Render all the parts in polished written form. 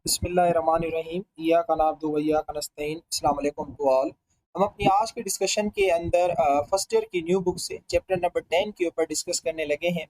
बिस्मिल्लाहिर्रहमानिर्रहीम इय्याका नअब्दु व इय्याका नस्तईन। अस्सलाम वालेकुम टू ऑल। हम अपनी आज के डिस्कशन के अंदर फर्स्ट ईयर की न्यू बुक से चैप्टर नंबर 10 के ऊपर डिस्कस करने लगे हैं।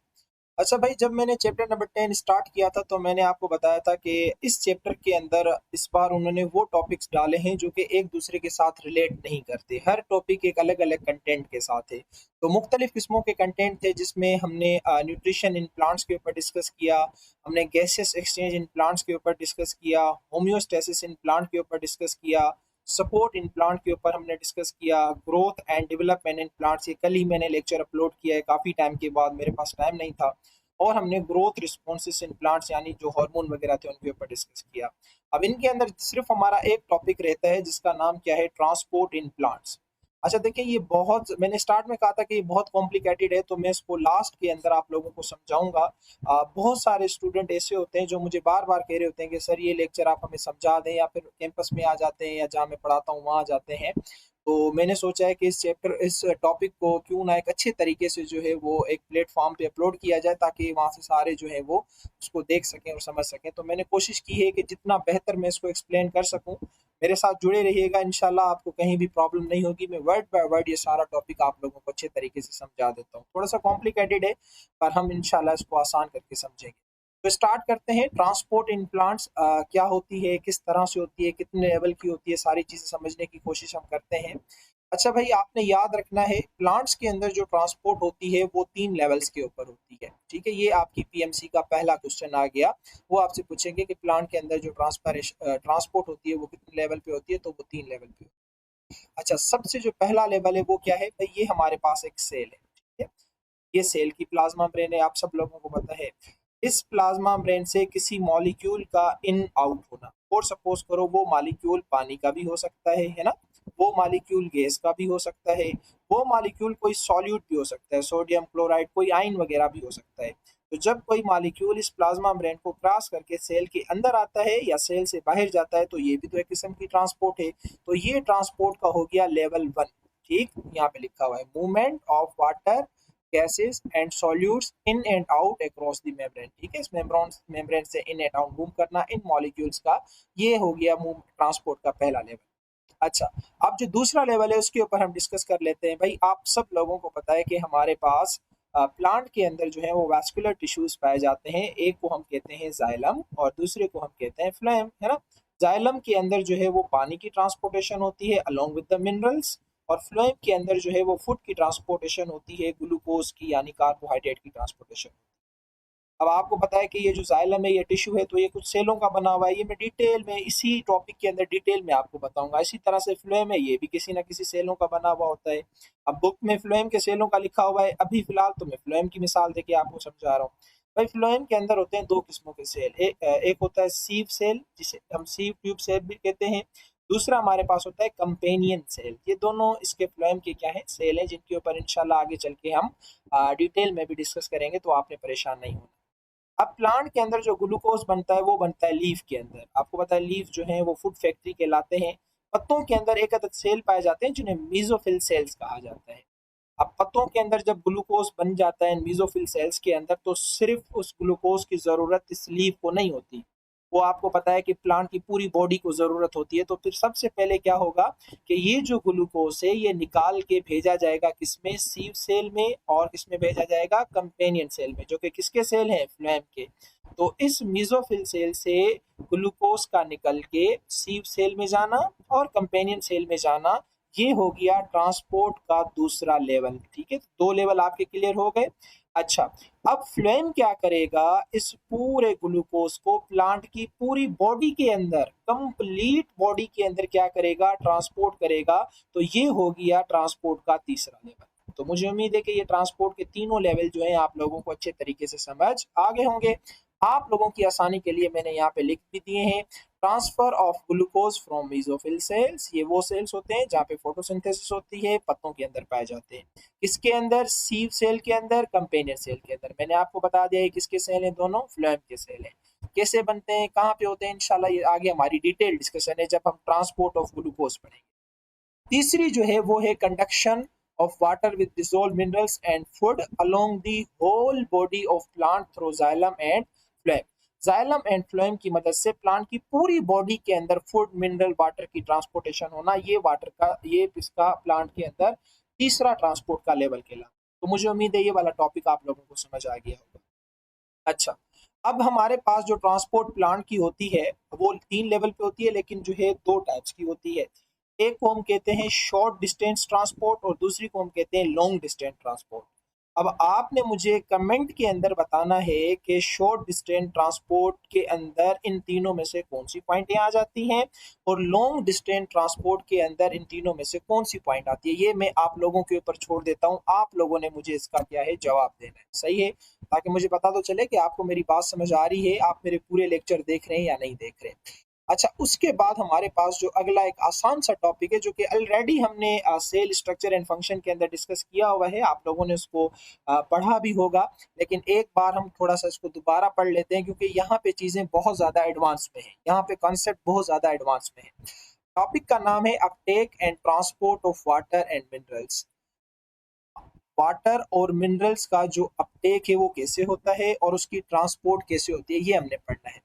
अच्छा भाई, जब मैंने चैप्टर नंबर 10 स्टार्ट किया था तो मैंने आपको बताया था कि इस चैप्टर के अंदर इस बार उन्होंने वो टॉपिक्स डाले हैं जो कि एक दूसरे के साथ रिलेट नहीं करते। हर टॉपिक एक अलग अलग कंटेंट के साथ है। तो मुख्तलिफ किस्मों के कंटेंट थे जिसमें हमने न्यूट्रिशन इन प्लांट्स के ऊपर डिस्कस किया, हमने गैसेस एक्सचेंज इन प्लांट्स के ऊपर डिस्कस किया, होम्योस्टेसिस इन प्लांट के ऊपर डिस्कस किया, सपोर्ट इन प्लांट के ऊपर हमने डिस्कस किया, growth and development in plants. ये कल ही मैंने लेक्चर अपलोड किया है, काफ़ी टाइम के बाद, मेरे पास टाइम नहीं था। और हमने ग्रोथ रिस्पॉन्सेस इन प्लांट्स यानी जो हार्मोन वगैरह थे उनके ऊपर डिस्कस किया। अब इनके अंदर सिर्फ हमारा एक टॉपिक रहता है जिसका नाम क्या है, ट्रांसपोर्ट इन प्लांट्स। अच्छा देखिए, ये बहुत, मैंने स्टार्ट में कहा था कि ये बहुत कॉम्प्लिकेटेड है, तो मैं इसको लास्ट के अंदर आप लोगों को समझाऊंगा। बहुत सारे स्टूडेंट ऐसे होते हैं जो मुझे बार बार कह रहे होते हैं कि सर ये लेक्चर आप हमें समझा दें, या फिर कैंपस में आ जाते हैं या जहाँ मैं पढ़ाता हूँ वहाँ जाते हैं। तो मैंने सोचा है कि इस टॉपिक को क्यों ना एक अच्छे तरीके से जो है वो एक प्लेटफॉर्म पे अपलोड किया जाए, ताकि वहाँ से सारे जो है वो उसको देख सकें और समझ सकें। तो मैंने कोशिश की है कि जितना बेहतर मैं इसको एक्सप्लेन कर सकूँ। मेरे साथ जुड़े रहिएगा, इंशाल्लाह आपको कहीं भी प्रॉब्लम नहीं होगी। मैं वर्ड बाय वर्ड ये सारा टॉपिक आप लोगों को अच्छे तरीके से समझा देता हूँ। थोड़ा सा कॉम्प्लिकेटेड है पर हम इंशाल्लाह इसको आसान करके समझेंगे। तो स्टार्ट करते हैं। ट्रांसपोर्ट इन प्लांट्स क्या होती है, किस तरह से होती है, कितने लेवल की होती है, सारी चीज़ें समझने की कोशिश हम करते हैं। अच्छा भाई, आपने याद रखना है प्लांट्स के अंदर जो ट्रांसपोर्ट होती है वो 3 लेवल्स के ऊपर होती है। ठीक है, ये आपकी पीएमसी का पहला क्वेश्चन आ गया। वो आपसे पूछेंगे कि प्लांट के अंदर जो ट्रांसपोर्ट होती है वो कितने लेवल पे होती है, तो वो 3 लेवल पे। अच्छा, सबसे जो पहला लेवल है वो क्या है भाई, ये हमारे पास एक सेल है। ठीक है, ये सेल की प्लाज्मा ब्रेन है, आप सब लोगों को पता है। इस प्लाज्मा ब्रेन से किसी मॉलिक्यूल का इन आउट होना, और सपोज करो वो मॉलिक्यूल पानी का भी हो सकता है ना, वो मॉलिक्यूल गैस का भी हो सकता है, वो मॉलिक्यूल कोई सॉल्यूट भी हो सकता है, सोडियम क्लोराइड, कोई आयन वगैरह भी हो सकता है। तो जब कोई मॉलिक्यूल इस प्लाज्मा ब्रेन को क्रॉस करके सेल के अंदर आता है या सेल से बाहर जाता है, तो ये भी तो एक किस्म की ट्रांसपोर्ट है। तो ये ट्रांसपोर्ट का हो गया लेवल 1। ठीक, यहाँ पे लिखा हुआ है movement of water gases and solutes in and out across the membrane। ठीक है, इस मेम्ब्रेन से इन एंड आउट मूव करना इन मॉलिक्यूल्स का, ये हो गया मूव ट्रांसपोर्ट का पहला लेवल। अच्छा, अब जो दूसरा लेवल है उसके ऊपर हम डिस्कस कर लेते हैं। भाई आप सब लोगों को पता है कि हमारे पास प्लांट के अंदर जो है वो वैस्कुलर टिश्यूज पाए जाते हैं। एक को हम कहते हैं जाइलम और दूसरे को हम कहते हैं फ्लोएम, है ना। जाइलम के अंदर जो है वो पानी की ट्रांसपोर्टेशन होती है अलोंग विद द मिनरल्स, और फ्लोएम के अंदर जो है वो फूड की ट्रांसपोर्टेशन होती है, ग्लूकोज की यानी कार्बोहाइड्रेट की ट्रांसपोर्टेशन। अब आपको पता है कि ये जो जाइलम है, ये टिश्यू है, तो ये कुछ सेलों का बना हुआ है। ये मैं डिटेल में इसी टॉपिक के अंदर डिटेल में आपको बताऊंगा। इसी तरह से फ्लोएम है, ये भी किसी ना किसी सेलों का बना हुआ होता है। अब बुक में फ्लोएम के सेलों का लिखा हुआ है, अभी फिलहाल तो मैं फ्लोएम की मिसाल देके आपको समझा रहा हूँ। भाई फ्लोएम के अंदर होते हैं 2 किस्मों के सेल। एक होता है सीव सेल, जिसे हम सीव ट्यूब सेल भी कहते हैं। दूसरा हमारे पास होता है कंपेनियन सेल। ये दोनों इसके फ्लोएम के क्या है, सेल है, जिनके ऊपर इंशाल्लाह आगे चल के हम डिटेल में भी डिस्कस करेंगे, तो आपने परेशान नहीं होना। अब प्लांट के अंदर जो ग्लूकोज बनता है वो बनता है लीफ के अंदर। आपको पता है लीफ जो है वो फूड फैक्ट्री कहलाते हैं। पत्तों के अंदर एक अदद सेल पाए जाते हैं जिन्हें मीजोफिल सेल्स कहा जाता है। अब पत्तों के अंदर जब ग्लूकोज बन जाता है मीजोफिल सेल्स के अंदर, तो सिर्फ उस ग्लूकोज की जरूरत इस लीफ को नहीं होती, वो आपको पता है कि प्लांट की पूरी बॉडी को जरूरत होती है। तो फिर सबसे पहले क्या होगा कि ये जो ग्लूकोज है ये निकाल के भेजा जाएगा किसमें, सीव सेल में, और इसमें भेजा जाएगा कंपेनियन सेल में, जो कि किसके सेल हैं, फ्लैम के। तो इस मीजोफिल सेल से ग्लूकोज का निकल के सीव सेल में जाना और कंपेनियन सेल में जाना, ये हो गया ट्रांसपोर्ट का दूसरा लेवल। ठीक है, 2 लेवल आपके क्लियर हो गए। अच्छा, अब फ्लेम क्या करेगा, इस पूरे ग्लूकोज को प्लांट की पूरी बॉडी के अंदर, कंप्लीट बॉडी के अंदर क्या करेगा, ट्रांसपोर्ट करेगा। तो ये हो गया ट्रांसपोर्ट का तीसरा लेवल। तो मुझे उम्मीद है कि ये ट्रांसपोर्ट के तीनों लेवल जो है आप लोगों को अच्छे तरीके से समझ आ गए होंगे। आप लोगों की आसानी के लिए मैंने यहाँ पे लिख भी दिए हैं। Transfer of glucose from mesophyll cells, ये वो सेल्स होते हैं जहाँ पे फोटोसिंथेसिस होती है, पत्तों के अंदर पाए जाते हैं। किसके अंदर, सीव सेल के अंदर, कंपेनियन सेल के अंदर। मैंने आपको बता दिया है किसके सेल हैं, दोनों फ्लोएम के सेल हैं। कैसे बनते हैं, कहाँ पे होते हैं, इंशाल्लाह ये आगे हमारी डिटेल डिस्कशन है जब हम ट्रांसपोर्ट ऑफ ग्लूकोज पढ़ेंगे। तीसरी जो है वो है conduction of water with dissolved minerals and food along the whole body of plant through xylem and phloem. Xylem and phloem की मदद से प्लांट की पूरी बॉडी के अंदर फूड, मिनरल, वाटर की ट्रांसपोर्टेशन होना, ये इसका प्लांट के अंदर तीसरा ट्रांसपोर्ट का लेवल कहला। तो मुझे उम्मीद है ये वाला टॉपिक आप लोगों को समझ आ गया होगा। अच्छा, अब हमारे पास जो ट्रांसपोर्ट प्लांट की होती है वो 3 लेवल पे होती है, लेकिन जो है 2 टाइप्स की होती है। एक को हम कहते हैं शॉर्ट डिस्टेंस ट्रांसपोर्ट और दूसरी को हम कहते हैं लॉन्ग डिस्टेंस ट्रांसपोर्ट। अब आपने मुझे कमेंट के अंदर बताना है कि शॉर्ट डिस्टेंस ट्रांसपोर्ट के अंदर इन तीनों में से कौन सी पॉइंटें आ जाती हैं और लॉन्ग डिस्टेंस ट्रांसपोर्ट के अंदर इन तीनों में से कौन सी पॉइंट आती है। ये मैं आप लोगों के ऊपर छोड़ देता हूँ, आप लोगों ने मुझे इसका क्या है जवाब देना है, सही है, ताकि मुझे पता तो चले कि आपको मेरी बात समझ आ रही है, आप मेरे पूरे लेक्चर देख रहे हैं या नहीं देख रहे हैं। अच्छा, उसके बाद हमारे पास जो अगला एक आसान सा टॉपिक है जो कि ऑलरेडी हमने सेल स्ट्रक्चर एंड फंक्शन के अंदर डिस्कस किया हुआ है, आप लोगों ने उसको पढ़ा भी होगा, लेकिन एक बार हम थोड़ा सा इसको दोबारा पढ़ लेते हैं क्योंकि यहाँ पे चीजें बहुत ज्यादा एडवांस में है, यहाँ पे कॉन्सेप्ट बहुत ज्यादा एडवांस में है। टॉपिक का नाम है Uptake and transport of water and minerals. Water और मिनरल्स का जो अपटेक है वो कैसे होता है और उसकी ट्रांसपोर्ट कैसे होती है, ये हमने पढ़ना है।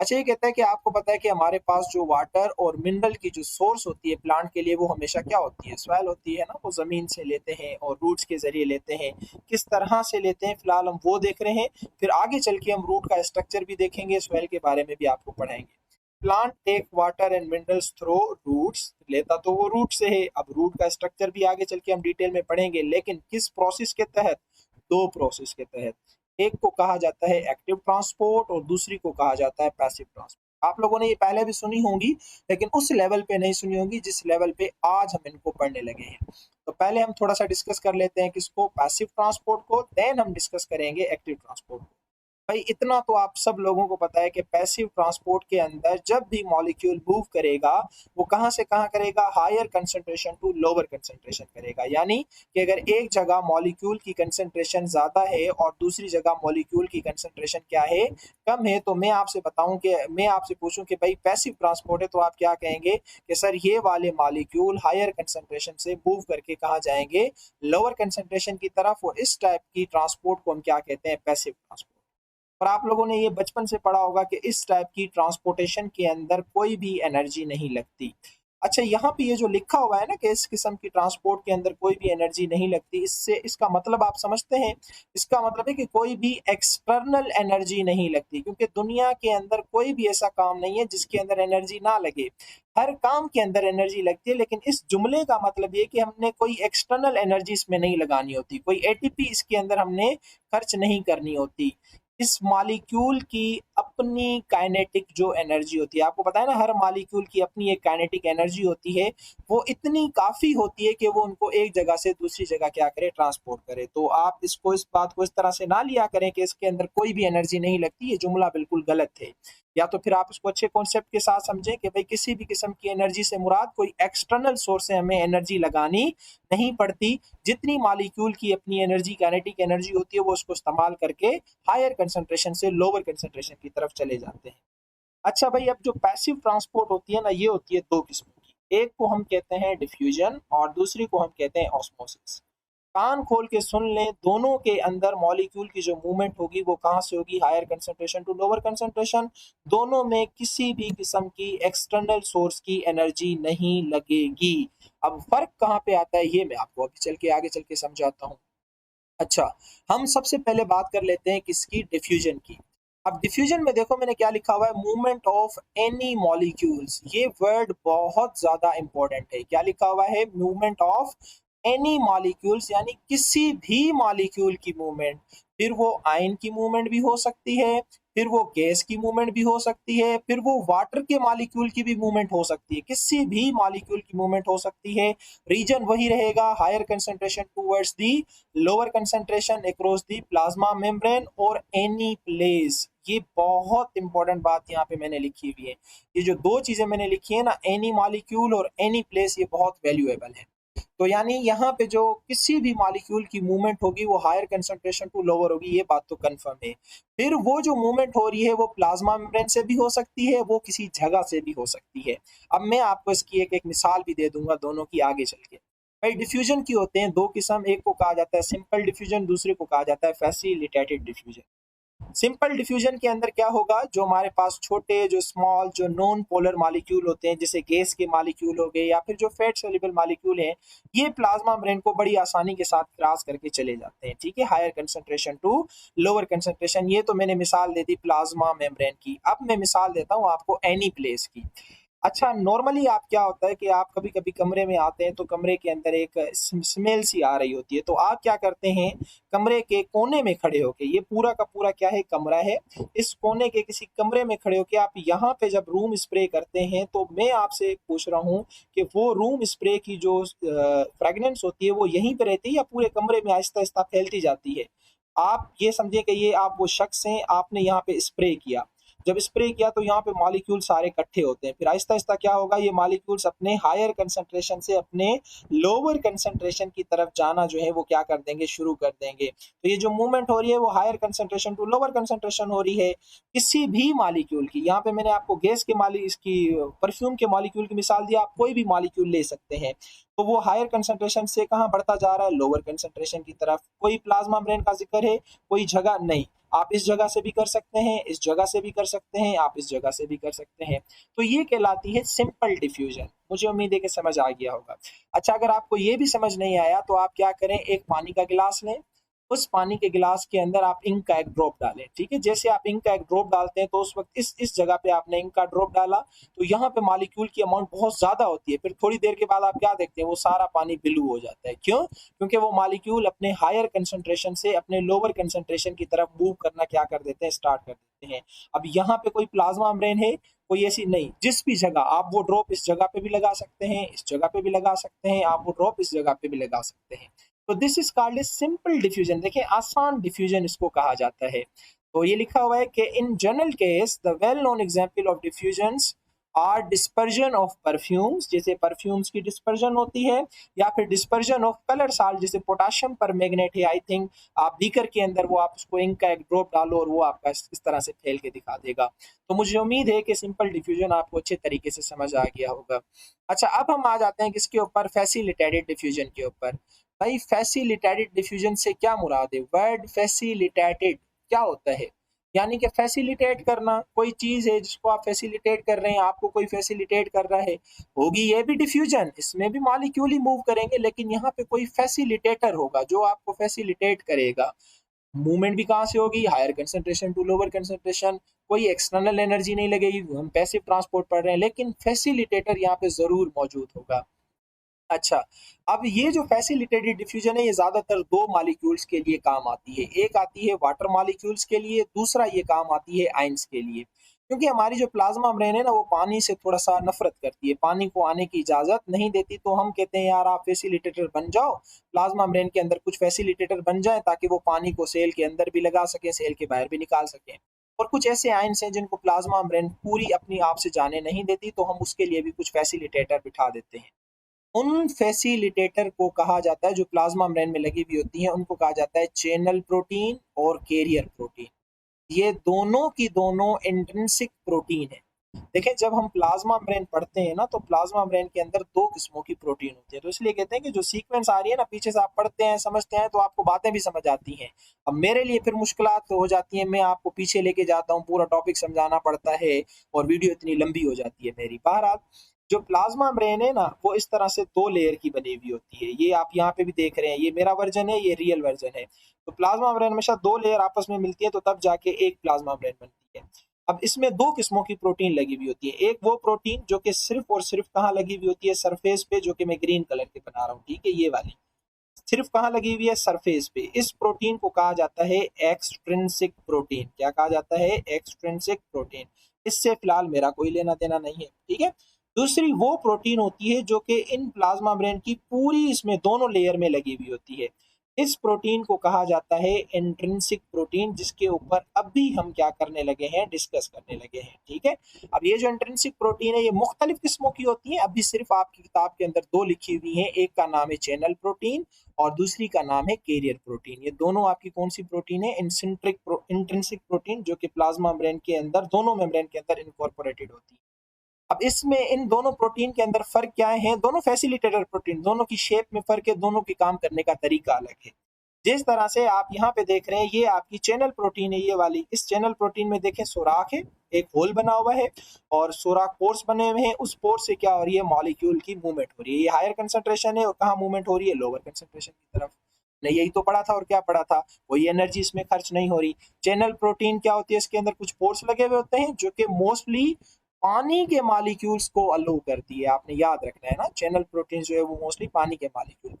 अच्छा, ये कहता है कि आपको पता है कि हमारे पास जो वाटर और मिनरल की जो सोर्स होती है प्लांट के लिए वो हमेशा क्या होती है, सॉइल होती है ना, वो जमीन से लेते हैं और रूट्स के जरिए लेते हैं। किस तरह से लेते हैं फिलहाल हम वो देख रहे हैं, फिर आगे चल के हम रूट का स्ट्रक्चर भी देखेंगे, सॉइल के बारे में भी आपको पढ़ाएंगे। Plant take water and minerals through roots, लेता तो वो रूट से है। अब रूट का स्ट्रक्चर भी आगे चल के हम डिटेल में पढ़ेंगे, लेकिन किस प्रोसेस के तहत, 2 प्रोसेस के तहत। एक को कहा जाता है एक्टिव ट्रांसपोर्ट और दूसरी को कहा जाता है पैसिव ट्रांसपोर्ट। आप लोगों ने ये पहले भी सुनी होंगी, लेकिन उस लेवल पे नहीं सुनी होंगी जिस लेवल पे आज हम इनको पढ़ने लगे हैं। तो पहले हम थोड़ा सा डिस्कस कर लेते हैं किसको, पैसिव ट्रांसपोर्ट को, देन हम डिस्कस करेंगे एक्टिव ट्रांसपोर्ट को। भाई इतना तो आप सब लोगों को पता है कि पैसिव ट्रांसपोर्ट के अंदर जब भी मॉलिक्यूल मूव करेगा वो कहां से कहां करेगा, higher concentration to lower concentration करेगा। यानी कि अगर एक जगह मॉलिक्यूल की कंसंट्रेशन ज्यादा है और दूसरी जगह मॉलिक्यूल की कंसंट्रेशन क्या है, कम है, तो मैं आपसे बताऊं कि मैं आपसे पूछूं कि भाई पैसिव ट्रांसपोर्ट है, तो आप क्या कहेंगे कि सर ये वाले मॉलिक्यूल हायर कंसंट्रेशन से मूव करके कहाँ जाएंगे, लोअर कंसंट्रेशन की तरफ। और इस टाइप की ट्रांसपोर्ट को हम क्या कहते हैं, पैसिव ट्रांसपोर्ट। और आप लोगों ने ये बचपन से पढ़ा होगा कि इस टाइप की ट्रांसपोर्टेशन के अंदर कोई भी एनर्जी नहीं लगती। अच्छा, यहाँ पे ये जो लिखा हुआ है ना कि इस किस्म की ट्रांसपोर्ट के अंदर कोई भी एनर्जी नहीं लगती, इससे इसका मतलब आप समझते हैं, इसका मतलब है कि कोई भी एक्सटर्नल एनर्जी नहीं लगती, क्योंकि दुनिया के अंदर कोई भी ऐसा काम नहीं है जिसके अंदर एनर्जी ना लगे। हर काम के अंदर एनर्जी लगती है, लेकिन इस जुमले का मतलब ये कि हमने कोई एक्सटर्नल एनर्जी इसमें नहीं लगानी होती, कोई एटीपी इसके अंदर हमने खर्च नहीं करनी होती। इस मॉलिक्यूल की अपनी काइनेटिक जो एनर्जी होती है, आपको पता है ना हर मॉलिक्यूल की अपनी एक काइनेटिक एनर्जी होती है, वो इतनी काफी होती है कि वो उनको एक जगह से दूसरी जगह क्या करे, ट्रांसपोर्ट करे। तो आप इसको, इस बात को इस तरह से ना लिया करें कि इसके अंदर कोई भी एनर्जी नहीं लगती, ये जुमला बिल्कुल गलत है। या तो फिर आप इसको अच्छे कॉन्सेप्ट के साथ समझें कि भाई किसी भी किस्म की एनर्जी से मुराद कोई एक्सटर्नल सोर्स से हमें एनर्जी लगानी नहीं पड़ती। जितनी मॉलिक्यूल की अपनी एनर्जी, काइनेटिक एनर्जी होती है, वो उसको इस्तेमाल करके हायर कंसंट्रेशन से लोअर कंसंट्रेशन की तरफ चले जाते हैं। अच्छा भाई, अब जो पैसिव ट्रांसपोर्ट होती है ना, ये होती है 2 किस्मों की। एक को हम कहते हैं डिफ्यूजन और दूसरी को हम कहते हैं ऑस्मोसिस। कान खोल के सुन लें, दोनों के अंदर मॉलिक्यूल की जो मूवमेंट होगी वो कहाँ से होगी, higher concentration to lower concentration. दोनों में किसी भी किस्म की एक्सटर्नल सोर्स की एनर्जी नहीं लगेगी। अब फर्क कहाँ पे आता है ये मैं आपको अभी चल के आगे चल के समझाता हूँ। अच्छा, हम सबसे पहले बात कर लेते हैं किसकी, डिफ्यूजन की। अब डिफ्यूजन में देखो मैंने क्या लिखा हुआ है, मूवमेंट ऑफ एनी मॉलिक्यूल्स। ये वर्ड बहुत ज्यादा इंपॉर्टेंट है। क्या लिखा हुआ है, मूवमेंट ऑफ एनी मॉलिक्यूल्स, यानी किसी भी मॉलिक्यूल की मूवमेंट। फिर वो आयन की मूवमेंट भी हो सकती है, फिर वो गैस की मूवमेंट भी हो सकती है, फिर वो वाटर के मॉलिक्यूल की भी मूवमेंट हो सकती है, किसी भी मॉलिक्यूल की मूवमेंट हो सकती है। रीजन वही रहेगा, higher concentration towards the lower concentration across the plasma membrane और एनी प्लेस। ये बहुत इंपॉर्टेंट बात यहाँ पे मैंने लिखी हुई है। ये जो 2 चीजें मैंने लिखी है ना, एनी मॉलिक्यूल और एनी प्लेस, ये बहुत वैल्यूएबल है। तो यानी यहाँ पे जो किसी भी मॉलिक्यूल की मूवमेंट होगी वो हायर कंसंट्रेशन टू लोअर होगी, ये बात तो कंफर्म है। फिर वो जो मूवमेंट हो रही है वो प्लाज्मा मेम्ब्रेन से भी हो सकती है, वो किसी जगह से भी हो सकती है। अब मैं आपको इसकी एक मिसाल भी दे दूंगा दोनों की आगे चल के। भाई डिफ्यूजन की होते हैं 2 किस्म, एक को कहा जाता है सिंपल डिफ्यूजन, दूसरे को कहा जाता है फैसिलिटेटेड डिफ्यूजन। सिंपल डिफ्यूजन के अंदर क्या होगा, जो हमारे पास छोटे, जो स्मॉल, जो नॉन पोलर मॉलिक्यूल होते हैं, जैसे गैस के मॉलिक्यूल हो गए या फिर जो फैट सोल्यूबल मॉलिक्यूल हैं, ये प्लाज्मा मेम्ब्रेन को बड़ी आसानी के साथ क्रॉस करके चले जाते हैं, ठीक है, higher concentration to lower concentration. ये तो मैंने मिसाल दे दी प्लाज्मा मेम्ब्रेन की। अब मैं मिसाल देता हूँ आपको एनी प्लेस की। अच्छा, नॉर्मली आप क्या होता है कि आप कभी कभी कमरे में आते हैं तो कमरे के अंदर एक स्मेल सी आ रही होती है, तो आप क्या करते हैं, कमरे के कोने में खड़े होके, ये पूरा का पूरा क्या है, कमरा है, इस कोने के किसी कमरे में खड़े होके आप यहाँ पे जब रूम स्प्रे करते हैं, तो मैं आपसे पूछ रहा हूँ कि वो रूम स्प्रे की जो फ्रेगनेंस होती है वो यहीं पे रहती है या पूरे कमरे में आहिस्ता आहिस्ता फैलती जाती है। आप ये समझे कि ये आप वो शख्स हैं, आपने यहाँ पे स्प्रे किया, जब स्प्रे किया तो यहाँ पे मॉलिक्यूल सारे इकट्ठे होते हैं, फिर आहिस्ता आहिस्ता क्या होगा, ये मॉलिक्यूल्स अपने हायर कंसंट्रेशन से अपने लोअर कंसंट्रेशन की तरफ जाना जो है वो क्या कर देंगे, शुरू कर देंगे। तो ये जो मूवमेंट हो रही है वो higher concentration to lower concentration हो रही है किसी भी मॉलिक्यूल की। यहाँ पे मैंने आपको गैस के माली इसकी परफ्यूम के मॉलिक्यूल की मिसाल दी, आप कोई भी मॉलिक्यूल ले सकते हैं, तो वो हायर कंसंट्रेशन से कहाँ बढ़ता जा रहा है, लोअर कंसंट्रेशन की तरफ। कोई प्लाज्मा मेम्ब्रेन का जिक्र है, कोई जगह नहीं, आप इस जगह से भी कर सकते हैं, इस जगह से भी कर सकते हैं, आप इस जगह से भी कर सकते हैं। तो ये कहलाती है सिंपल डिफ्यूजन। मुझे उम्मीद है कि समझ आ गया होगा। अच्छा, अगर आपको ये भी समझ नहीं आया तो आप क्या करें, एक पानी का गिलास लें, उस पानी के गिलास के अंदर आप इंक का एक ड्रॉप डालें, ठीक है, जैसे आप इंक का एक ड्रॉप डालते हैं तो उस वक्त इस जगह पे आपने इंक का ड्रॉप डाला, तो यहाँ पे मॉलिक्यूल की अमाउंट बहुत ज्यादा होती है, फिर थोड़ी देर के बाद आप क्या देखते हैं, वो सारा पानी ब्लू हो जाता है। क्यों? क्योंकि वो मॉलिक्यूल अपने हायर कंसंट्रेशन से अपने लोअर कंसंट्रेशन की तरफ मूव करना क्या कर देते हैं, स्टार्ट कर देते हैं। अब यहाँ पे कोई प्लाज्मा मेम्ब्रेन है, कोई ऐसी नहीं, जिस भी जगह आप वो ड्रॉप इस जगह पे भी लगा सकते हैं, इस जगह पे भी लगा सकते हैं, आप वो ड्रॉप इस जगह पे भी लगा सकते हैं। तो this is called a simple diffusion. देखिए, आसान डिफ्यूजन इसको कहा जाता है। तो ये लिखा हुआ है कि in general case the well known example of diffusions or dispersion of perfumes, जैसे परफ्यूम्स की डिस्पर्जन होती है, या फिर डिस्पर्जन ऑफ कलर साल्ट, जैसे पोटाशियम पर मैग्नेट है, आई थिंक, आप बीकर के अंदर वो आप उसको इंक का एक ड्रॉप डालो और वो आपका इस तरह से फैल के दिखा देगा। तो मुझे उम्मीद है कि सिंपल डिफ्यूजन आपको अच्छे तरीके से समझ आ गया होगा। अच्छा, अब हम आ जाते हैं किसके ऊपर, फैसिलिटेटेड डिफ्यूजन के ऊपर। भाई, फैसिलिटेटेड डिफ्यूजन से क्या मुराद है, वर्ड फैसिलिटेटेड क्या होता है, यानी कि फैसिलिटेट करना, कोई चीज है जिसको आप फैसिलिटेट कर रहे हैं, आपको कोई फैसिलिटेट कर रहा है, होगी ये भी डिफ्यूजन, इसमें भी मॉलिक्यूल ही मूव करेंगे, लेकिन यहाँ पे कोई फैसिलिटेटर होगा जो आपको फैसिलिटेट करेगा। मूवमेंट भी कहाँ से होगी, higher concentration to lower concentration, कोई एक्सटर्नल एनर्जी नहीं लगेगी, हम पैसिव ट्रांसपोर्ट पढ़ रहे हैं, लेकिन फैसिलिटेटर यहाँ पे जरूर मौजूद होगा। अच्छा, अब ये जो फैसिलिटेटेड डिफ्यूजन है ये ज्यादातर दो मॉलिक्यूल्स के लिए काम आती है, एक आती है वाटर मॉलिक्यूल्स के लिए, दूसरा ये काम आती है आयंस के लिए। क्योंकि हमारी जो प्लाज्मा मेम्ब्रेन है ना, वो पानी से थोड़ा सा नफरत करती है, पानी को आने की इजाजत नहीं देती, तो हम कहते हैं यार आप फैसिलिटेटर बन जाओ, प्लाज्मा मेम्ब्रेन के अंदर कुछ फैसिलिटेटर बन जाए ताकि वो पानी को सेल के अंदर भी लगा सकें, सेल के बाहर भी निकाल सकें। और कुछ ऐसे आयंस हैं जिनको प्लाज्मा मेम्ब्रेन पूरी अपनी आप से जाने नहीं देती, तो हम उसके लिए भी कुछ फैसिलिटेटर बिठा देते हैं। उन फैसिलिटेटर को कहा जाता है, जो प्लाज्मा मेम्ब्रेन में लगी हुई होती हैं, उनको कहा जाता है चैनल प्रोटीन और कैरियर प्रोटीन। ये दोनों की दोनों इंट्रिंसिक प्रोटीन है। देखिए, जब हम प्लाज्मा मेम्ब्रेन पढ़ते हैं ना, तो प्लाज्मा मेम्ब्रेन के अंदर दो किस्मों की प्रोटीन होती है, तो इसलिए कहते हैं कि जो सीक्वेंस आ रही है ना, पीछे से आप पढ़ते हैं, समझते हैं, तो आपको बातें भी समझ आती हैं। अब मेरे लिए फिर मुश्किलात तो हो जाती हैं, मैं आपको पीछे लेके जाता हूँ, पूरा टॉपिक समझाना पड़ता है और वीडियो इतनी लंबी हो जाती है मेरी। बहरहाल, जो प्लाज्मा मेम्ब्रेन है ना, वो इस तरह से दो लेयर की बनी हुई होती है, ये आप यहाँ पे भी देख रहे हैं, ये मेरा वर्जन है, ये रियल वर्जन है। तो प्लाज्मा मेम्ब्रेन हमेशा दो लेयर आपस में मिलती है, तो तब जाके एक प्लाज्मा मेम्ब्रेन बनती है। अब इसमें दो किस्मों की प्रोटीन लगी हुई होती है, एक वो प्रोटीन जो कि सिर्फ और सिर्फ कहाँ लगी हुई होती है, सरफेस पे, जो कि मैं ग्रीन कलर के बना रहा हूँ, ठीक है, ये वाली सिर्फ कहाँ लगी हुई है, सरफेस पे। इस प्रोटीन को कहा जाता है एक्सट्रिंसिक प्रोटीन। क्या कहा जाता है, एक्सट्रिंसिक प्रोटीन। इससे फिलहाल मेरा कोई लेना देना नहीं है, ठीक है। दूसरी वो प्रोटीन होती है जो कि इन प्लाज्मा मेम्ब्रेन की पूरी इसमें दोनों लेयर में लगी हुई होती है। इस प्रोटीन को कहा जाता है इंट्रिंसिक प्रोटीन, जिसके ऊपर अभी हम क्या करने लगे हैं, डिस्कस करने लगे हैं, ठीक है। अब ये जो इंट्रिंसिक प्रोटीन है ये मुख्तलिफ किस्मों की होती है, अभी सिर्फ आपकी किताब के अंदर दो लिखी हुई हैं, एक का नाम है चैनल प्रोटीन और दूसरी का नाम है कैरियर प्रोटीन। ये दोनों आपकी कौन सी प्रोटीन है, इंट्रिंसिक प्रोटीन, जो कि प्लाज्मा मेम्ब्रेन के अंदर, दोनों मेम्ब्रेन के अंदर इनकॉर्पोरेटेड होती है। अब इसमें इन दोनों प्रोटीन के अंदर फर्क क्या है, दोनों फैसिलिटेटर प्रोटीन, दोनों की शेप में फर्क है, दोनों के काम करने का तरीका अलग है। जिस तरह से आप यहाँ पे देख रहे हैं, ये आपकी चैनल प्रोटीन है, ये वाली। इस चैनल प्रोटीन में देखें सुराख है, एक होल बना हुआ है और सुराख पोर्स बने हुए हैं। उस पोर्स से क्या हो रही है, मॉलिक्यूल की मूवमेंट हो रही है। ये हायर कंसंट्रेशन है और कहाँ मूवमेंट हो रही है, लोअर कंसंट्रेशन की तरफ। नहीं, यही तो पढ़ा था। और क्या पढ़ा था, कोई एनर्जी इसमें खर्च नहीं हो रही। चैनल प्रोटीन क्या होती है, इसके अंदर कुछ पोर्स लगे हुए होते हैं जो कि मोस्टली पानी के मॉलिक्यूल्स को अलो करती है। आपने याद रखना है ना, चैनल प्रोटीन जो है वो मोस्टली पानी के मॉलिक्यूल।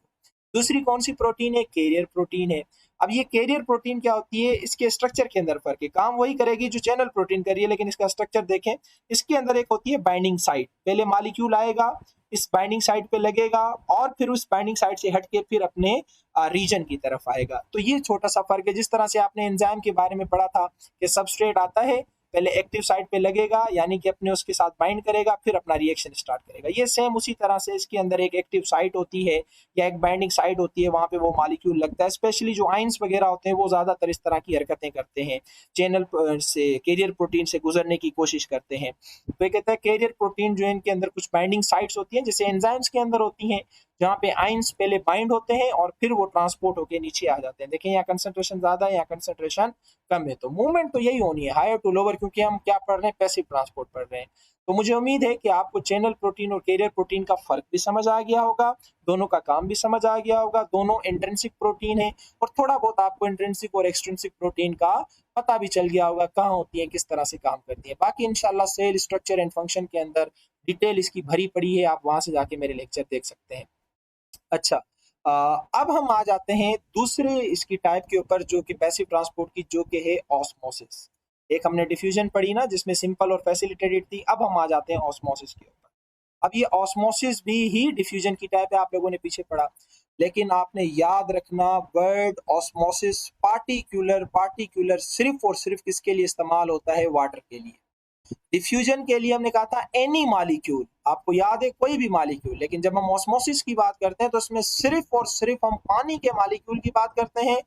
दूसरी कौन सी प्रोटीन है, कैरियर प्रोटीन है। अब ये कैरियर प्रोटीन क्या होती है, इसके स्ट्रक्चर के अंदर फर्क है। काम वही करेगी जो चैनल प्रोटीन कर रही है, लेकिन इसका स्ट्रक्चर देखें। इसके अंदर एक होती है बाइंडिंग साइट, पहले मॉलिक्यूल आएगा, इस बाइंडिंग साइट पे लगेगा और फिर उस बाइंडिंग साइट से हट के फिर अपने रीजन की तरफ आएगा। तो ये छोटा सा फर्क है। जिस तरह से आपने एंजाइम के बारे में पढ़ा था कि सबस्ट्रेट आता है, पहले एक्टिव साइट पे लगेगा, यानी कि अपने उसके साथ बाइंड करेगा, फिर अपना रिएक्शन स्टार्ट करेगा। ये सेम उसी तरह से इसके अंदर एक एक्टिव साइट होती है या एक बाइंडिंग साइट होती है, वहां पे वो मॉलिक्यूल लगता है। स्पेशली जो आइंस वगैरह होते हैं वो ज्यादातर इस तरह की हरकतें करते हैं, चैनल से कैरियर प्रोटीन से गुजरने की कोशिश करते हैं। तो ये कहता है कैरियर प्रोटीन जो है इनके अंदर कुछ बाइंडिंग साइट्स होती हैं, जैसे एंजाइम्स के अंदर होती हैं, जहाँ पे आइंस पहले बाइंड होते हैं और फिर वो ट्रांसपोर्ट होकर नीचे आ जाते हैं। देखिए यहाँ कंसंट्रेशन ज्यादा है, यहाँ कंसंट्रेशन कम है, तो मूवमेंट तो यही होनी है, हायर टू लोअर, क्योंकि हम क्या पढ़ रहे हैं, पैसिव ट्रांसपोर्ट पढ़ रहे हैं। तो मुझे उम्मीद है कि आपको चैनल प्रोटीन और कैरियर प्रोटीन का फर्क भी समझ आ गया होगा, दोनों का काम भी समझ आ गया होगा। दोनों इंट्रिंसिक प्रोटीन है और थोड़ा बहुत आपको इंट्रिंसिक और एक्सट्रिंसिक प्रोटीन का पता भी चल गया होगा, कहाँ होती है, किस तरह से काम करती है। बाकी इंशाल्लाह सेल स्ट्रक्चर एंड फंक्शन के अंदर डिटेल इसकी भरी पड़ी है, आप वहां से जाके मेरे लेक्चर देख सकते हैं। अच्छा, अब हम आ जाते हैं दूसरे इसकी टाइप के ऊपर, जो कि पैसिव ट्रांसपोर्ट की, जो कि है ऑस्मोसिस। एक हमने डिफ्यूजन पढ़ी ना, जिसमें सिंपल और फैसिलिटेटेड थी। अब हम आ जाते हैं ऑस्मोसिस के ऊपर। अब ये ऑस्मोसिस भी ही डिफ्यूजन की टाइप है, आप लोगों ने पीछे पढ़ा, लेकिन आपने याद रखना वर्ड ऑस्मोसिस पार्टिकुलर पार्टिकुलर सिर्फ और सिर्फ किसके लिए इस्तेमाल होता है, वाटर के लिए। डिफ्यूजन के लिए हमने कहा था एनी मॉलिक्यूल, आपको याद है, कोई भी मॉलिक्यूल। लेकिन जब हम ऑस्मोसिस की बात करते हैं तो इसमें सिर्फ और सिर्फ हम पानी के मॉलिक्यूल की बात करते हैं,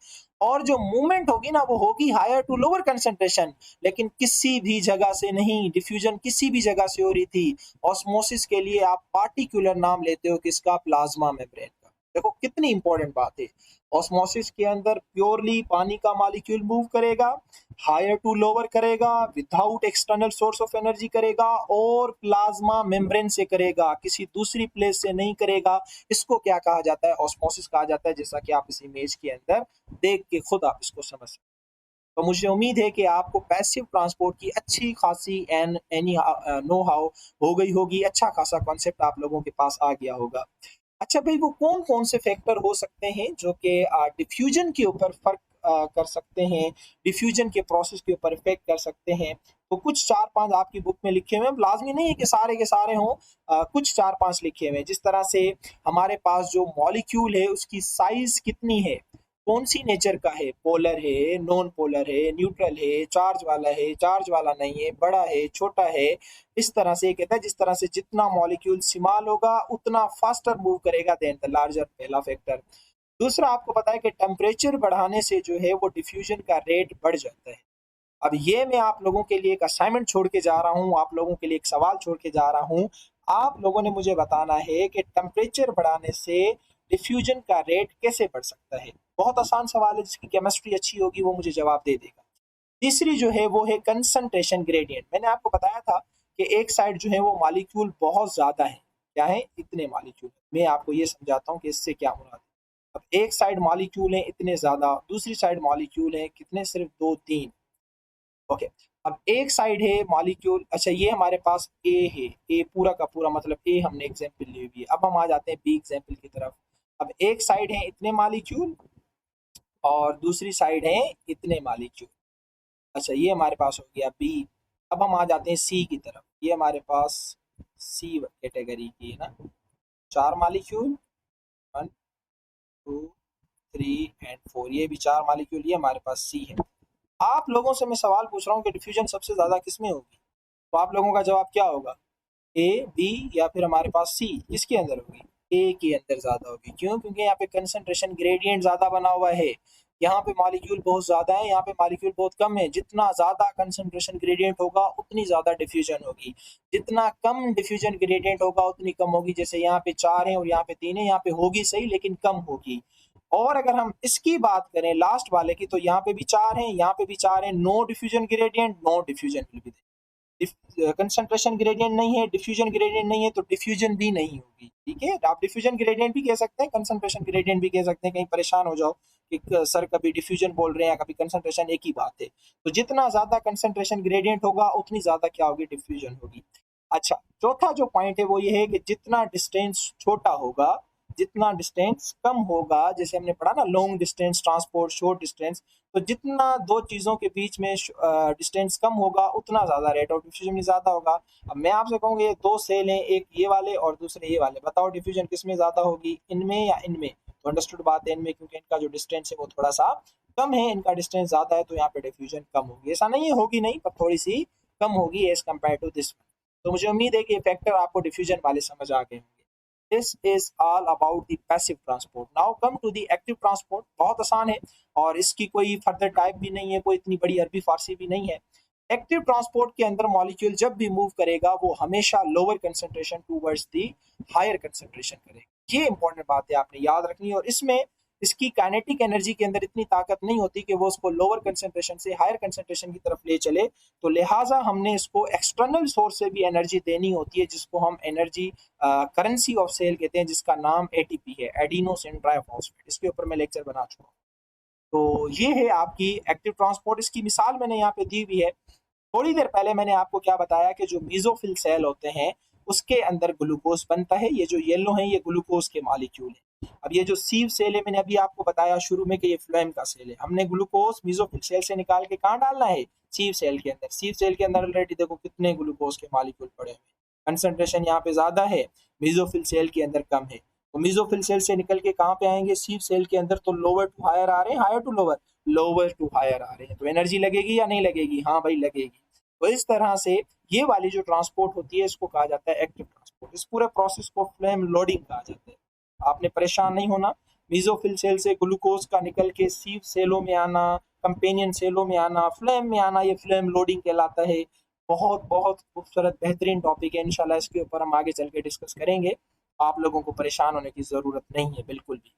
और जो मूवमेंट होगी ना वो होगी हायर टू लोअर कंसंट्रेशन, लेकिन किसी भी जगह से नहीं। डिफ्यूजन किसी भी जगह से हो रही थी। ऑस्मोसिस के लिए आप पार्टिकुलर नाम लेते हो किसका, प्लाज्मा मेम्ब्रेन का। देखो कितनी इंपॉर्टेंट बात है। ऑस्मोसिस के अंदर प्योरली पानी का मॉलिक्यूल मूव करेगा, हायर टू लोअर करेगा, without external source of energy करेगा, और प्लाज्मा मेम्ब्रेन से करेगा, किसी दूसरी प्लेस से नहीं करेगा। इसको क्या कहा जाता है, ऑस्मोसिस कहा जाता है, जैसा कि आप इस इमेज के अंदर देख के खुद आप इसको समझ सकते हैं। तो मुझे उम्मीद है कि आपको पैसिव ट्रांसपोर्ट की अच्छी खासी एन एनी नो हाउ हो गई होगी, अच्छा खासा कॉन्सेप्ट आप लोगों के पास आ गया होगा। अच्छा भाई, वो कौन कौन से फैक्टर हो सकते हैं जो कि डिफ्यूजन के ऊपर फर्क कर सकते हैं, डिफ्यूजन के प्रोसेस के ऊपर इफेक्ट कर सकते हैं। तो कुछ 4-5 आपकी बुक में लिखे हुए हैं, लाजमी नहीं है कि सारे के सारे हों, कुछ 4-5 लिखे हुए हैं। जिस तरह से हमारे पास जो मॉलिक्यूल है उसकी साइज कितनी है, कौन सी नेचर का है, पोलर है, नॉन पोलर है, न्यूट्रल है, चार्ज वाला है, चार्ज वाला नहीं है, बड़ा है, छोटा है। इस तरह से कहता है जिस तरह से जितना मॉलिक्यूल स्मॉल होगा उतना फास्टर मूव करेगा देन द लार्जर, पहला फैक्टर। दूसरा, आपको पता है कि टेम्परेचर बढ़ाने से जो है वो डिफ्यूजन का रेट बढ़ जाता है। अब ये मैं आप लोगों के लिए एक असाइनमेंट छोड़ के जा रहा हूँ, आप लोगों के लिए एक सवाल छोड़ के जा रहा हूँ। आप लोगों ने मुझे बताना है कि टेम्परेचर बढ़ाने से डिफ्यूजन का रेट कैसे बढ़ सकता है। बहुत आसान सवाल है, जिसकी केमिस्ट्री अच्छी होगी वो मुझे जवाब दे देगा। तीसरी जो है वो है कंसंट्रेशन ग्रेडियंट। मैंने आपको बताया था कि एक साइड जो है वो मॉलिक्यूल बहुत ज्यादा है, क्या है, इतने मॉलिक्यूल। मैं आपको ये समझाता हूँ कि इससे क्या मुराद है। अब एक साइड मॉलिक्यूल है इतने ज्यादा, दूसरी साइड मॉलिक्यूल है कितने, सिर्फ 2-3। ओके, अब एक साइड है मॉलिक्यूल, अच्छा ये हमारे पास ए है, ए पूरा का पूरा, मतलब ए हमने एग्जांपल ली हुई है। अब हम आ जाते हैं बी एग्जांपल की तरफ। अब एक साइड है इतने मॉलिक्यूल और दूसरी साइड है इतने मॉलिक्यूल। अच्छा ये हमारे पास हो गया बी। अब हम आ जाते हैं सी की तरफ। ये हमारे पास सी कैटेगरी की है ना, 4 मॉलिक्यूल, 1 2 3 एंड 4, ये भी 4 मॉलिक्यूल, ये हमारे पास सी है। आप लोगों से मैं सवाल पूछ रहा हूँ कि डिफ्यूजन सबसे ज्यादा किसमें होगी, तो आप लोगों का जवाब क्या होगा, ए, बी या फिर हमारे पास सी, किसके अंदर होगी, ए के अंदर ज्यादा होगी। क्यों, क्योंकि यहाँ पे कंसंट्रेशन ग्रेडियंट ज्यादा बना हुआ है, यहाँ पे मॉलिक्यूल बहुत ज्यादा है, यहाँ पे मॉलिक्यूल बहुत कम है। जितना ज्यादा कंसंट्रेशन ग्रेडियंट होगा उतनी ज्यादा डिफ्यूजन होगी, जितना कम डिफ्यूजन ग्रेडियंट होगा उतनी कम होगी। जैसे यहाँ पे 4 है और यहाँ पे 3 है, यहाँ पे होगी सही लेकिन कम होगी। और अगर हम इसकी बात करें लास्ट वाले की, तो यहाँ पे भी 4 हैं, यहाँ पे भी 4 हैं। No diffusion gradient, no diffusion will be, concentration gradient नहीं है, डिफ्यूजन ग्रेडियंट नहीं है, तो डिफ्यूजन भी नहीं होगी। ठीक है, आप डिफ्यूजन ग्रेडियंट भी कह सकते हैं, कंसंट्रेशन ग्रेडियंट भी कह सकते हैं, कहीं परेशान हो जाओ कि सर कभी डिफ्यूजन बोल रहे हैं कभी कंसंट्रेशन, एक ही बात है। तो जितना ज्यादा कंसंट्रेशन ग्रेडियंट होगा उतनी ज्यादा क्या होगी, डिफ्यूजन होगी। अच्छा, चौथा जो पॉइंट है वो ये है कि जितना डिस्टेंस छोटा होगा, जितना डिस्टेंस कम होगा, जैसे हमने पढ़ा ना long distance transport, short distance, तो जितना दो चीजों के बीच में डिस्टेंस कम होगा उतना ज्यादा रेट ऑफ डिफ्यूजन भी ज्यादा होगा। अब मैं आपसे कहूंगा ये दो सेल हैं, एक ये वाले और दूसरे ये वाले, बताओ डिफ्यूजन किसमें ज्यादा होगी, इनमें या इनमें? तो अंडरस्टूड बात है इनमें, क्योंकि इनका जो डिस्टेंस है वो थोड़ा सा कम है, इनका डिस्टेंस ज्यादा है, तो यहाँ पे डिफ्यूजन कम होगी। ऐसा नहीं है होगी नहीं, पर थोड़ी सी कम होगी एज कम्पेयर टू दिस। तो मुझे उम्मीद है कि ये फैक्टर आपको डिफ्यूजन वाले समझ आ गए होंगे। This is all about the passive transport. Now come to the active transport. बहुत आसान है और इसकी कोई फर्दर टाइप भी नहीं है, कोई इतनी बड़ी अरबी फारसी भी नहीं है। एक्टिव ट्रांसपोर्ट के अंदर मॉलिक्यूल जब भी मूव करेगा वो हमेशा lower concentration towards the higher concentration करेगा। ये इंपॉर्टेंट बात है, आपने याद रखनी है। और इसमें इसकी काइनेटिक एनर्जी के अंदर इतनी ताकत नहीं होती कि वो उसको लोअर कंसंट्रेशन से हायर कंसंट्रेशन की तरफ ले चले, तो लिहाजा हमने इसको एक्सटर्नल सोर्स से भी एनर्जी देनी होती है, जिसको हम एनर्जी करेंसी ऑफ सेल कहते हैं, जिसका नाम एटीपी है, एडिनोसिन ट्राइफॉस्फेट। इसके ऊपर मैं लेक्चर बना चुका हूँ। तो ये है आपकी एक्टिव ट्रांसपोर्ट। इसकी मिसाल मैंने यहाँ पे दी हुई है। थोड़ी देर पहले मैंने आपको क्या बताया कि जो मीजोफिल सेल होते हैं उसके अंदर ग्लूकोज बनता है। ये जो येलो है ये ग्लूकोज के मॉलिक्यूल है। अब ये जो सीव सेल है, मैंने अभी आपको बताया शुरू में कि ये फ्लोएम का सेल है। हमने ग्लूकोज मीजोफिल सेल से निकाल के कहाँ डालना है, सीव सेल के अंदर। सीव सेल के अंदर ऑलरेडी देखो कितने ग्लूकोज के मॉलिक्यूल पड़े हुए, कंसंट्रेशन यहाँ पे ज्यादा है, मीजोफिल सेल के अंदर कम है। तो मीजोफिल सेल से निकल के कहाँ पे आएंगे, सीव सेल के अंदर। तो लोअर टू हायर आ रहे हैं, higher to lower, lower to higher आ रहे हैं। तो एनर्जी लगेगी या नहीं लगेगी, हाँ भाई लगेगी। तो इस तरह से ये वाली जो ट्रांसपोर्ट होती है इसको कहा जाता है एक्टिव ट्रांसपोर्ट। इस पूरे प्रोसेस को फ्लेम लोडिंग कहा जाता है। आपने परेशान नहीं होना, मीजोफिल सेल से ग्लूकोज का निकल के सीव सेलों में आना, कंपेनियन सेलों में आना, फ्लेम में आना, ये फ्लेम लोडिंग कहलाता है। बहुत बहुत खूबसूरत बेहतरीन टॉपिक है, इंशाल्लाह इसके ऊपर हम आगे चल के डिस्कस करेंगे। आप लोगों को परेशान होने की जरूरत नहीं है बिल्कुल भी।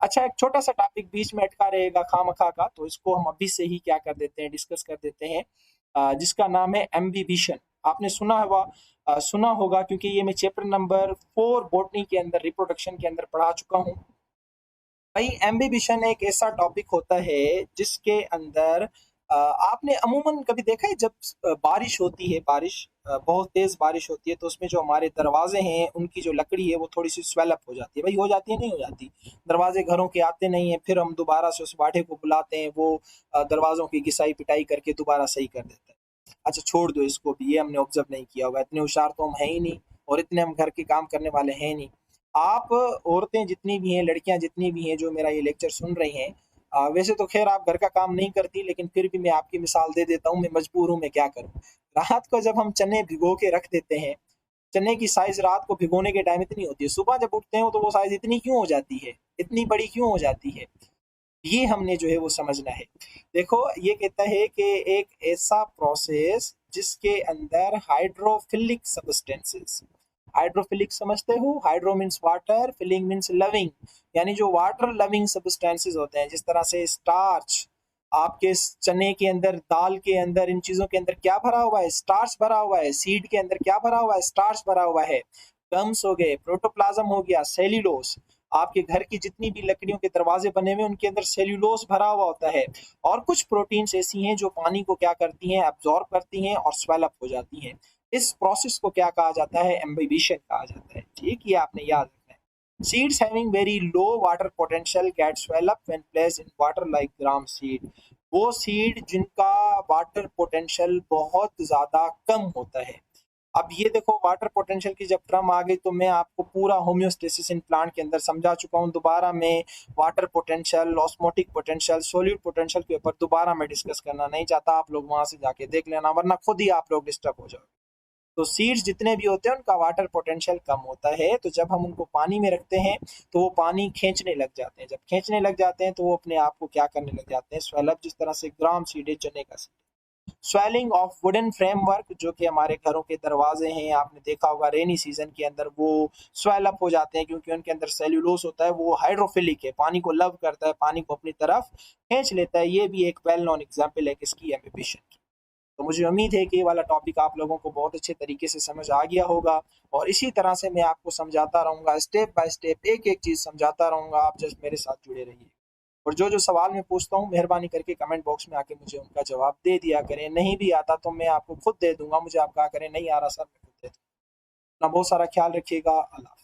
अच्छा, एक छोटा सा टॉपिक बीच में अटका रहेगा खामखा का, तो इसको हम अभी से ही क्या कर देते हैं, डिस्कस कर देते हैं, जिसका नाम है एम्बिबिशन। आपने सुना होगा, क्योंकि ये मैं चैप्टर नंबर 4 बॉटनी के अंदर रिप्रोडक्शन के अंदर पढ़ा चुका हूँ। भाई एम्बिबिशन एक ऐसा टॉपिक होता है जिसके अंदर आपने अमूमन कभी देखा है जब बारिश होती है, बहुत तेज बारिश होती है, तो उसमें जो हमारे दरवाजे हैं उनकी जो लकड़ी है वो थोड़ी सी स्वेलअप हो जाती है। भाई हो जाती है नहीं हो जाती, दरवाजे घरों के आते नहीं है, फिर हम दोबारा से उस बाढ़े को बुलाते हैं, वो दरवाजों की घिसाई पिटाई करके दोबारा सही कर देता है। अच्छा छोड़ दो इसको भी, ये हमने ऑब्जर्व नहीं किया होगा, इतने होशियार तो हम है ही नहीं, और इतने हम घर के काम करने वाले हैं नहीं। आप औरतें जितनी भी हैं, लड़कियां जितनी भी हैं जो मेरा ये लेक्चर सुन रही हैं, वैसे तो खैर आप घर का काम नहीं करती, लेकिन फिर भी मैं आपकी मिसाल दे देता हूँ, मैं मजबूर हूँ, मैं क्या करूँ। रात को जब हम चने भिगो के रख देते हैं, चने की साइज रात को भिगोने के टाइम इतनी होती है, सुबह जब उठते हैं तो वो साइज इतनी क्यों हो जाती है, इतनी बड़ी क्यों हो जाती है, ये हमने जो है वो समझना है। देखो ये कहता है कि एक ऐसा प्रोसेस जिसके अंदर हाइड्रोफिलिक सब्सटेंसेस, हाइड्रोफिलिक समझते हो, hydro means water, filling means loving, यानी जो वाटर लविंग सब्सटेंसेस होते हैं, जिस तरह से स्टार्च, आपके चने के अंदर, दाल के अंदर, इन चीजों के अंदर क्या भरा हुआ है, स्टार्च भरा हुआ है। सीड के अंदर क्या भरा हुआ है, स्टार्च भरा हुआ है। गम्स हो गए, प्रोटोप्लाज्म हो गया, सेल्यूलोस, आपके घर की जितनी भी लकड़ियों के दरवाजे बने हुए उनके अंदर सेल्यूलोस भरा हुआ होता है। और कुछ प्रोटीन्स ऐसी हैं जो पानी को क्या करती हैं, एब्जॉर्ब करती हैं और स्वेलअप हो जाती हैं। इस प्रोसेस को क्या कहा जाता है, एम्बिबिशन कहा जाता है। ठीक, ये आपने याद रखना है। Seeds having very low water potential get swell up when placed in water like gram seed. वो सीड जिनका वाटर पोटेंशियल बहुत ज्यादा कम होता है। अब ये देखो वाटर पोटेंशियल की जब टर्म आ गई तो मैं आपको पूरा होम्योस्टेसिस इन प्लांट के अंदर समझा चुका हूँ। दोबारा मैं water potential, osmotic potential, solute potential के ऊपर दोबारा मैं डिस्कस करना नहीं चाहता। आप लोग वहां से जाके देख लेना, वरना खुद ही आप लोग डिस्टर्ब हो जाओगे। तो सीड्स जितने भी होते हैं उनका वाटर पोटेंशियल कम होता है, तो जब हम उनको पानी में रखते हैं तो वो पानी खींचने लग जाते हैं। जब खींचने लग जाते हैं तो वो अपने आप को क्या करने लग जाते हैं, स्वेलअप, जिस तरह से ग्राम सीड है, चने का seed. Swelling of wooden framework, जो कि हमारे घरों के दरवाजे हैं, आपने देखा होगा रेनी सीजन के अंदर वो स्वेल अप हो जाते हैं क्योंकि उनके अंदर सेल्यूलोस होता है, वो हाइड्रोफिलिक है, पानी को लव करता है, पानी को अपनी तरफ खींच लेता है। ये भी एक वेल नोन एग्जाम्पल है किसकी, एमिबिशन की। तो मुझे उम्मीद है कि ये वाला टॉपिक आप लोगों को बहुत अच्छे तरीके से समझ आ गया होगा, और इसी तरह से मैं आपको समझाता रहूँगा, स्टेप बाय स्टेप एक एक चीज़ समझाता रहूँगा, आप जस्ट मेरे साथ जुड़े रहिए। और जो जो सवाल मैं पूछता हूँ मेहरबानी करके कमेंट बॉक्स में आके मुझे उनका जवाब दे दिया करें। नहीं भी आता तो मैं आपको खुद दे दूंगा, मुझे आप कहा करें नहीं आ रहा सर, मैं खुद दे दूंगा। अपना बहुत सारा ख्याल रखिएगा। अल्लाह।